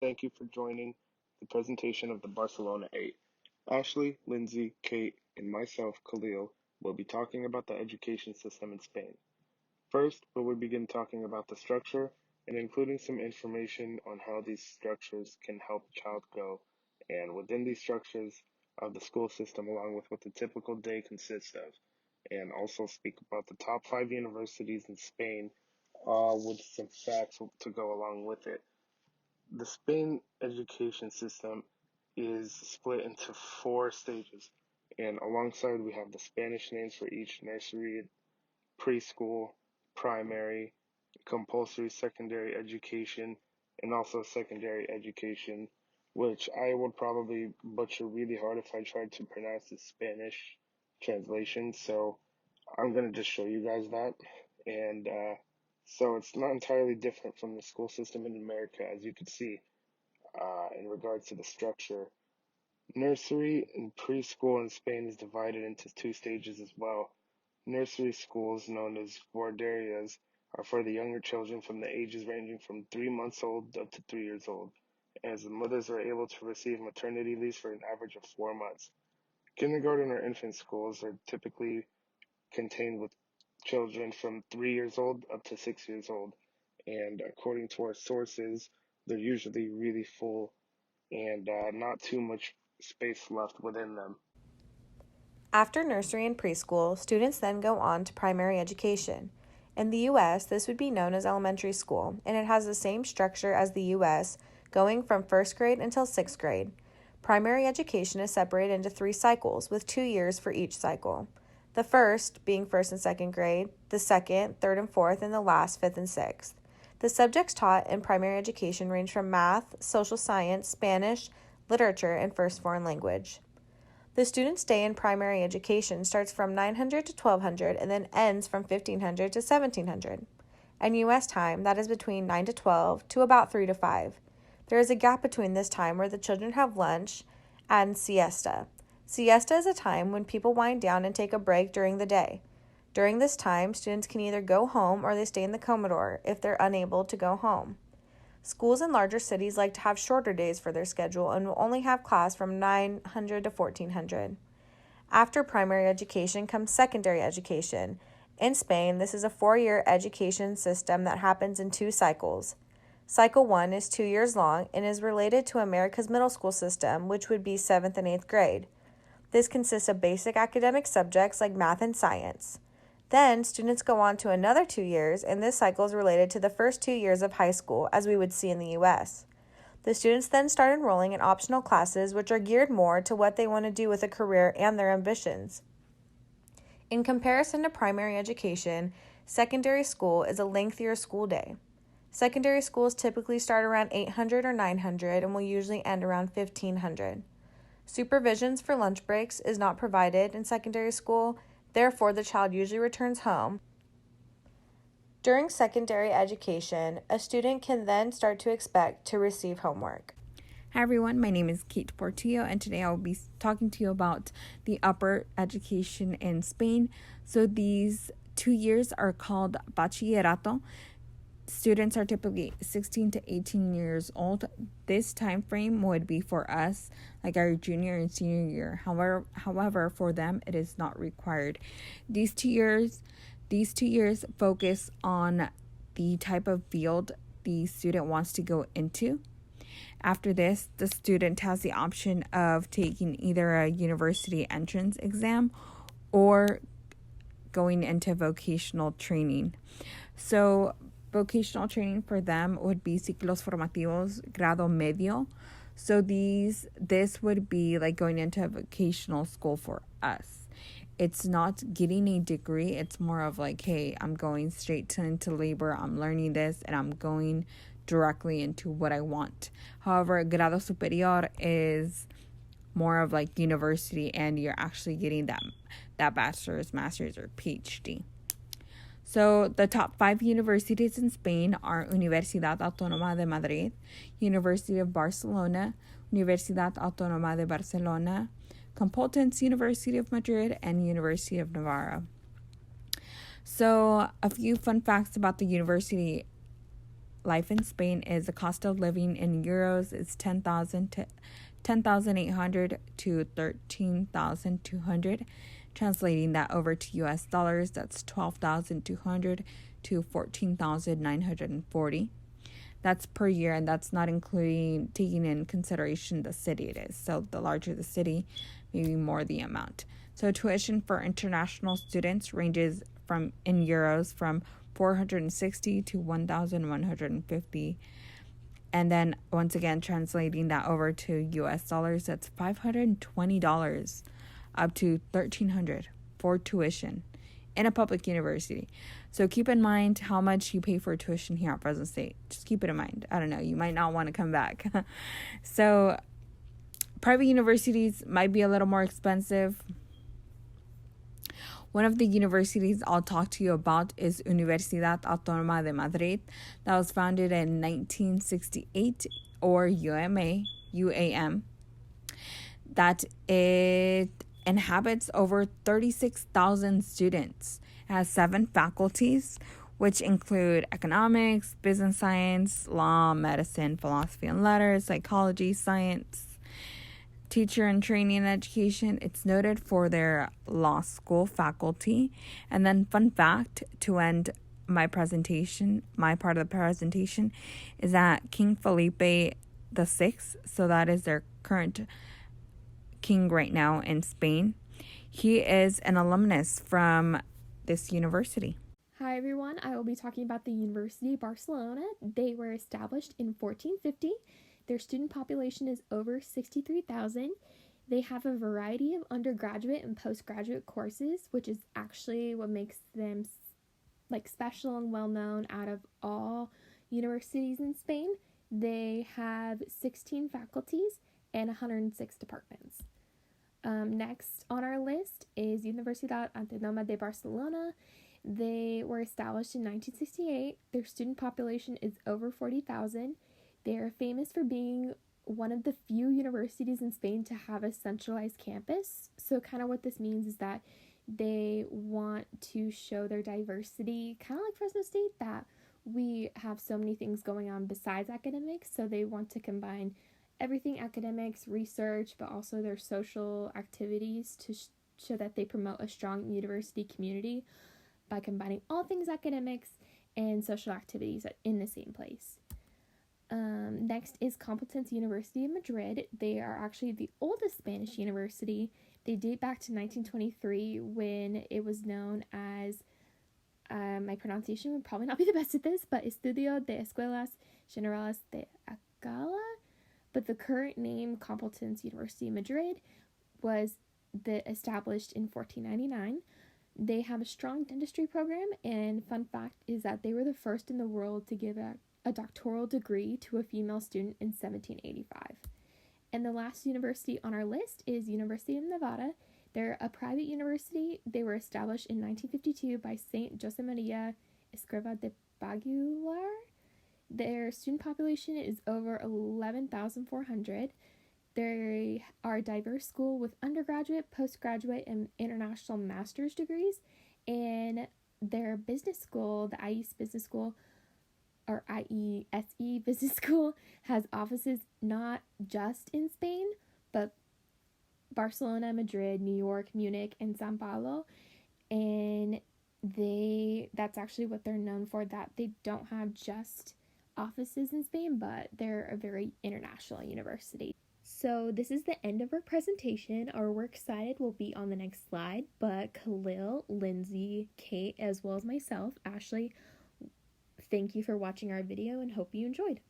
thank you for joining the presentation of the Barcelona 8. Ashley, Lindsay, Kate, and myself, Khalil, will be talking about the education system in Spain. First, we will begin talking about the structure and including some information on how these structures can help a child grow, and within these structures of the school system, along with what the typical day consists of, and also speak about the top 5 universities in Spain with some facts to go along with it. The Spain education system is split into 4 stages, and alongside we have the Spanish names for each nursery, preschool, primary, compulsory secondary education, and also secondary education, which I would probably butcher really hard if I tried to pronounce the Spanish translation. So I'm going to just show you guys that. And so it's not entirely different from the school system in America, as you can see in regards to the structure. Nursery and preschool in Spain is divided into 2 stages as well. Nursery schools, known as guarderías, are for the younger children from the ages ranging from 3 months old up to 3 years old, as the mothers are able to receive maternity leave for an average of 4 months. Kindergarten or infant schools are typically contained with children from 3 years old up to 6 years old, and according to our sources, they're usually really full and not too much space left within them. After nursery and preschool, students then go on to primary education. In the U.S., this would be known as elementary school, and it has the same structure as the U.S., going from first grade until sixth grade. Primary education is separated into 3 cycles, with 2 years for each cycle. The first being first and second grade, the second, third and fourth, and the last, fifth and sixth. The subjects taught in primary education range from math, social science, Spanish, literature, and first foreign language. The student's day in primary education starts from 900 to 1200 and then ends from 1500 to 1700. And U.S. time, that is between 9 to 12 to about 3 to 5. There is a gap between this time where the children have lunch and siesta. Siesta is a time when people wind down and take a break during the day. During this time, students can either go home or they stay in the comedor if they're unable to go home. Schools in larger cities like to have shorter days for their schedule and will only have class from 900 to 1400. After primary education comes secondary education. In Spain, this is a 4-year education system that happens in 2 cycles. Cycle 1 is 2 years long and is related to America's middle school system, which would be 7th and 8th grade. This consists of basic academic subjects like math and science. Then, students go on to another 2 years, and this cycle is related to the first 2 years of high school, as we would see in the U.S. The students then start enrolling in optional classes, which are geared more to what they want to do with a career and their ambitions. In comparison to primary education, secondary school is a lengthier school day. Secondary schools typically start around 800 or 900 and will usually end around 1500. Supervisions for lunch breaks is not provided in secondary school. Therefore, the child usually returns home. During secondary education, a student can then start to expect to receive homework. Hi everyone, my name is Kate Portillo and today I will be talking to you about the upper education in Spain. So these 2 years are called bachillerato. Students are typically 16 to 18 years old. This time frame would be for us like our junior and senior year. However, for them it is not required. These two years focus on the type of field the student wants to go into. After this, the student has the option of taking either a university entrance exam or going into vocational training. So vocational training for them would be ciclos formativos grado medio. So this would be like going into a vocational school for us. It's not getting a degree. It's more of like, hey, I'm going straight into labor. I'm learning this and I'm going directly into what I want. However, grado superior is more of like university and you're actually getting that bachelor's, master's, or PhD. So the top 5 universities in Spain are Universidad Autónoma de Madrid, University of Barcelona, Universidad Autónoma de Barcelona, Complutense University of Madrid, and University of Navarra. So a few fun facts about the university life in Spain is the cost of living in euros is 10,800 to 13,200. Translating that over to US dollars, that's 12,200 to 14,940. That's per year, and that's not including taking in consideration the city it is. So the larger the city, maybe more the amount. So tuition for international students ranges from in euros from 460 to 1,150. And then once again, translating that over to US dollars, that's $520 up to $1,300 for tuition in a public university. So keep in mind how much you pay for tuition here at Fresno State. Just keep it in mind. I don't know, you might not want to come back. So private universities might be a little more expensive. One of the universities I'll talk to you about is Universidad Autónoma de Madrid, that was founded in 1968, or UAM, that it inhabits over 36,000 students. It has 7 faculties, which include economics, business science, law, medicine, philosophy and letters, psychology, science, teacher and training and education. It's noted for their law school faculty. And then fun fact to end my presentation, my part of the presentation, is that King Felipe VI, so that is their current king right now in Spain, he is an alumnus from this university. Hi everyone, I will be talking about the University of Barcelona. They were established in 1450. Their student population is over 63,000. They have a variety of undergraduate and postgraduate courses, which is actually what makes them special and well known out of all universities in Spain. They have 16 faculties and 106 departments. Next on our list is Universidad Autónoma de Barcelona. They were established in 1968. Their student population is over 40,000. They are famous for being one of the few universities in Spain to have a centralized campus. So kind of what this means is that they want to show their diversity, kind of like Fresno State, that we have so many things going on besides academics. So they want to combine everything academics, research, but also their social activities to show that they promote a strong university community by combining all things academics and social activities in the same place. Next is Complutense University of Madrid. They are actually the oldest Spanish university. They date back to 1923 when it was known as, my pronunciation would probably not be the best at this, but Estudio de Escuelas Generales de Alcalá. But the current name, Complutense University of Madrid, was established in 1499. They have a strong dentistry program, and fun fact is that they were the first in the world to give a doctoral degree to a female student in 1785. And the last university on our list is University of Nevada. They're a private university. They were established in 1952 by St. Josemaria Escriva de Bagular. Their student population is over 11,400. They are a diverse school with undergraduate, postgraduate, and international master's degrees. And their business school, the IES Business School, or IESE Business School, has offices not just in Spain, but Barcelona, Madrid, New York, Munich, and Sao Paulo. And that's actually what they're known for, that they don't have just offices in Spain, but they're a very international university. So this is the end of our presentation. Our works cited will be on the next slide, but Khalil, Lindsay, Kate, as well as myself, Ashley, thank you for watching our video and hope you enjoyed.